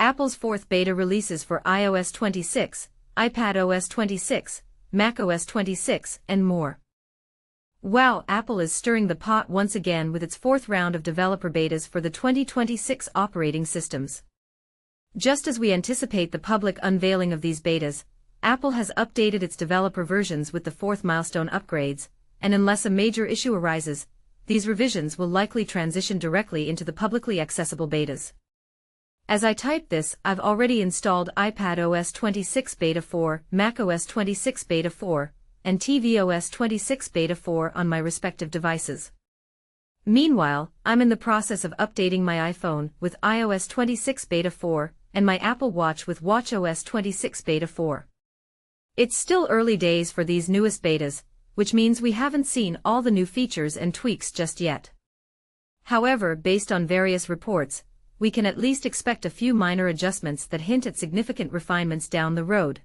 Apple's fourth beta releases for iOS 26, iPadOS 26, macOS 26, and more. Wow, Apple is stirring the pot once again with its fourth round of developer betas for the 2026 operating systems. Just as we anticipate the public unveiling of these betas, Apple has updated its developer versions with the fourth milestone upgrades, and unless a major issue arises, these revisions will likely transition directly into the publicly accessible betas. As I type this, I've already installed iPadOS 26 Beta 4, macOS 26 Beta 4, and tvOS 26 Beta 4 on my respective devices. Meanwhile, I'm in the process of updating my iPhone with iOS 26 Beta 4 and my Apple Watch with watchOS 26 Beta 4. It's still early days for these newest betas, which means we haven't seen all the new features and tweaks just yet. However, based on various reports, we can at least expect a few minor adjustments that hint at significant refinements down the road.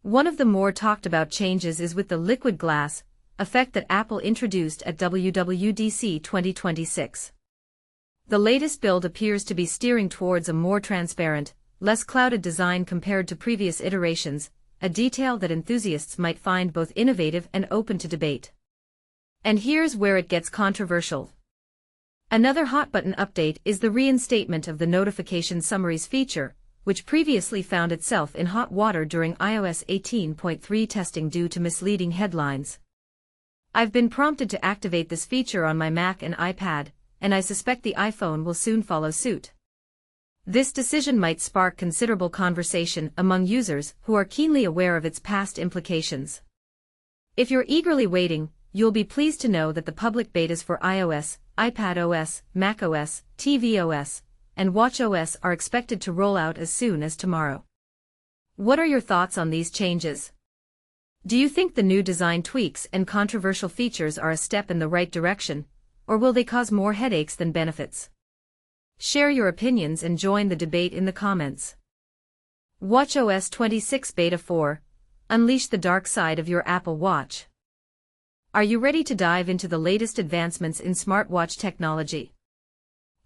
One of the more talked about changes is with the liquid glass effect that Apple introduced at WWDC 2026. The latest build appears to be steering towards a more transparent, less clouded design compared to previous iterations, a detail that enthusiasts might find both innovative and open to debate. And here's where it gets controversial. Another hot-button update is the reinstatement of the notification summaries feature, which previously found itself in hot water during iOS 18.3 testing due to misleading headlines. I've been prompted to activate this feature on my Mac and iPad, and I suspect the iPhone will soon follow suit. This decision might spark considerable conversation among users who are keenly aware of its past implications. If you're eagerly waiting, you'll be pleased to know that the public betas for iOS, iPadOS, macOS, tvOS, and watchOS are expected to roll out as soon as tomorrow. What are your thoughts on these changes? Do you think the new design tweaks and controversial features are a step in the right direction, or will they cause more headaches than benefits? Share your opinions and join the debate in the comments. watchOS 26 Beta 4. Unleash the dark side of your Apple Watch. Are you ready to dive into the latest advancements in smartwatch technology?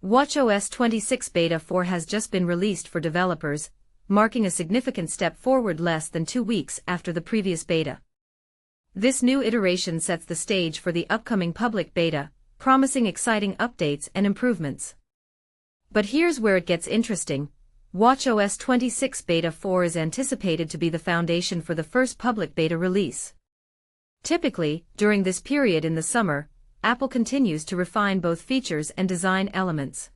watchOS 26 Beta 4 has just been released for developers, marking a significant step forward less than 2 weeks after the previous beta. This new iteration sets the stage for the upcoming public beta, promising exciting updates and improvements. But here's where it gets interesting. watchOS 26 Beta 4 is anticipated to be the foundation for the first public beta release. Typically, during this period in the summer, Apple continues to refine both features and design elements.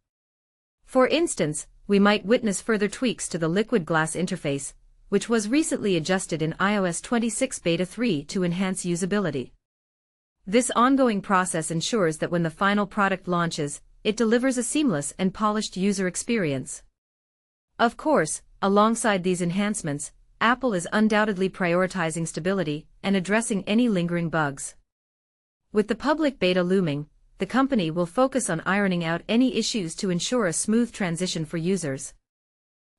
For instance, we might witness further tweaks to the liquid glass interface, which was recently adjusted in iOS 26 Beta 3 to enhance usability. This ongoing process ensures that when the final product launches, it delivers a seamless and polished user experience. Of course, alongside these enhancements, Apple is undoubtedly prioritizing stability and addressing any lingering bugs. With the public beta looming, the company will focus on ironing out any issues to ensure a smooth transition for users.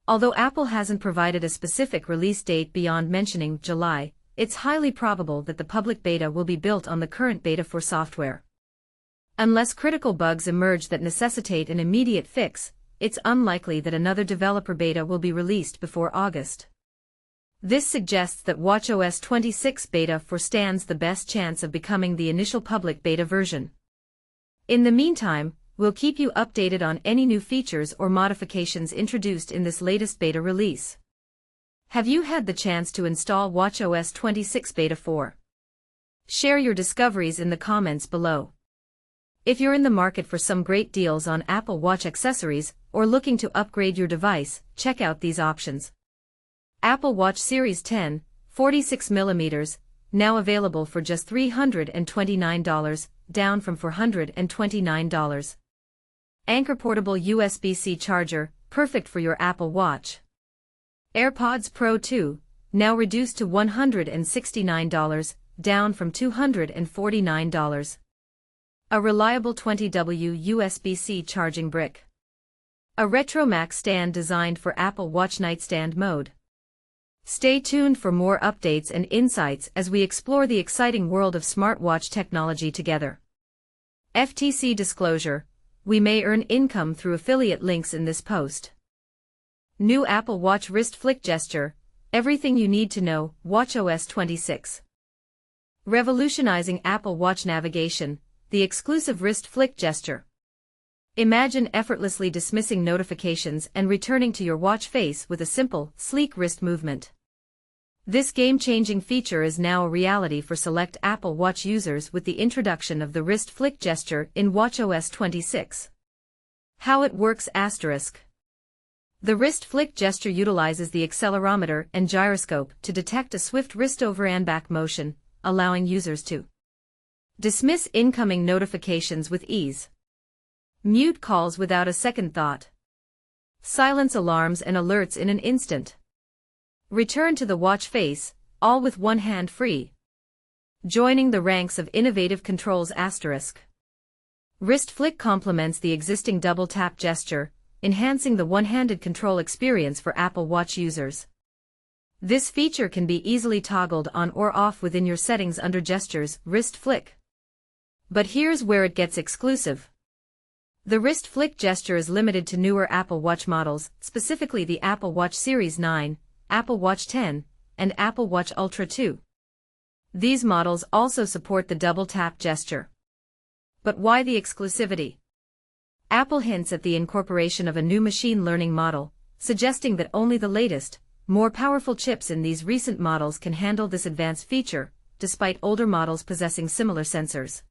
Although Apple hasn't provided a specific release date beyond mentioning July, it's highly probable that the public beta will be built on the current Beta 4 software. Unless critical bugs emerge that necessitate an immediate fix, it's unlikely that another developer beta will be released before August. This suggests that watchOS 26 Beta 4 stands the best chance of becoming the initial public beta version. In the meantime, we'll keep you updated on any new features or modifications introduced in this latest beta release. Have you had the chance to install watchOS 26 Beta 4? Share your discoveries in the comments below. If you're in the market for some great deals on Apple Watch accessories or looking to upgrade your device, check out these options. Apple Watch Series 10, 46mm, now available for just $329, down from $429. Anchor portable USB-C charger, perfect for your Apple Watch. AirPods Pro 2, now reduced to $169, down from $249. A reliable 20W USB-C charging brick. A RetroMax stand designed for Apple Watch nightstand mode. Stay tuned for more updates and insights as we explore the exciting world of smartwatch technology together. FTC disclosure: we may earn income through affiliate links in this post. New Apple Watch wrist flick gesture, everything you need to know, watchOS 26. Revolutionizing Apple Watch navigation, the exclusive wrist flick gesture. Imagine effortlessly dismissing notifications and returning to your watch face with a simple, sleek wrist movement. This game-changing feature is now a reality for select Apple Watch users with the introduction of the wrist flick gesture in watchOS 26. How it works *. The wrist flick gesture utilizes the accelerometer and gyroscope to detect a swift wrist over and back motion, allowing users to dismiss incoming notifications with ease, mute calls without a second thought, silence alarms and alerts in an instant, return to the watch face, all with one hand free. Joining the ranks of innovative controls *. Wrist flick complements the existing double tap gesture, enhancing the one-handed control experience for Apple Watch users. This feature can be easily toggled on or off within your settings under Gestures, Wrist Flick. But here's where it gets exclusive. The wrist flick gesture is limited to newer Apple Watch models, specifically the Apple Watch Series 9, Apple Watch 10, and Apple Watch Ultra 2. These models also support the double tap gesture. But why the exclusivity? Apple hints at the incorporation of a new machine learning model, suggesting that only the latest, more powerful chips in these recent models can handle this advanced feature, despite older models possessing similar sensors.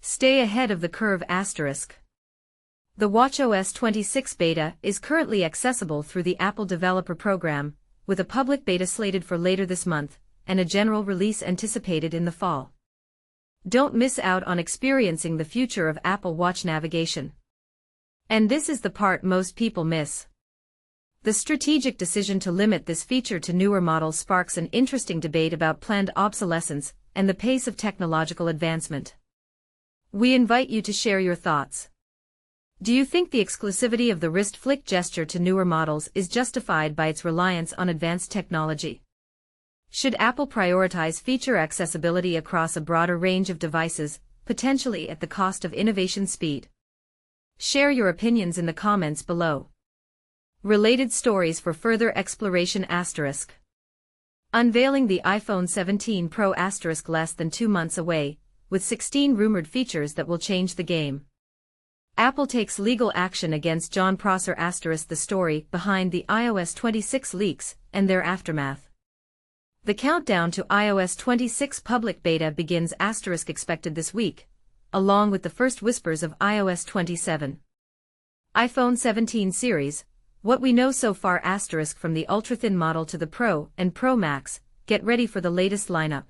Stay ahead of the curve *. The watchOS 26 beta is currently accessible through the Apple Developer Program, with a public beta slated for later this month, and a general release anticipated in the fall. Don't miss out on experiencing the future of Apple Watch navigation. And this is the part most people miss. The strategic decision to limit this feature to newer models sparks an interesting debate about planned obsolescence and the pace of technological advancement. We invite you to share your thoughts. Do you think the exclusivity of the wrist flick gesture to newer models is justified by its reliance on advanced technology? Should Apple prioritize feature accessibility across a broader range of devices, potentially at the cost of innovation speed? Share your opinions in the comments below. Related stories for further exploration *. Unveiling the iPhone 17 Pro * less than 2 months away, with 16 rumored features that will change the game. Apple takes legal action against Jon Prosser * the story behind the iOS 26 leaks and their aftermath. The countdown to iOS 26 public beta begins * expected this week, along with the first whispers of iOS 27. iPhone 17 series, what we know so far * from the ultra-thin model to the Pro and Pro Max, get ready for the latest lineup.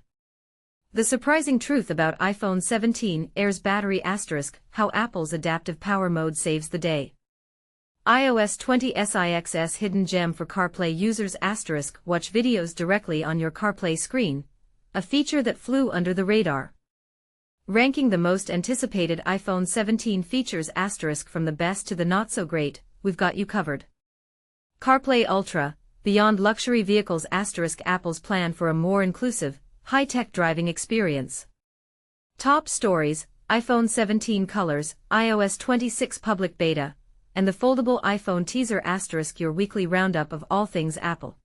The surprising truth about iPhone 17 Air's battery * how Apple's adaptive power mode saves the day. iOS 20 SIXS hidden gem for CarPlay users * watch videos directly on your CarPlay screen, a feature that flew under the radar. Ranking the most anticipated iPhone 17 features * from the best to the not so great, we've got you covered. CarPlay Ultra, beyond luxury vehicles * Apple's plan for a more inclusive, high-tech driving experience. Top stories, iPhone 17 colors, iOS 26 public beta, and the foldable iPhone teaser * your weekly roundup of all things Apple.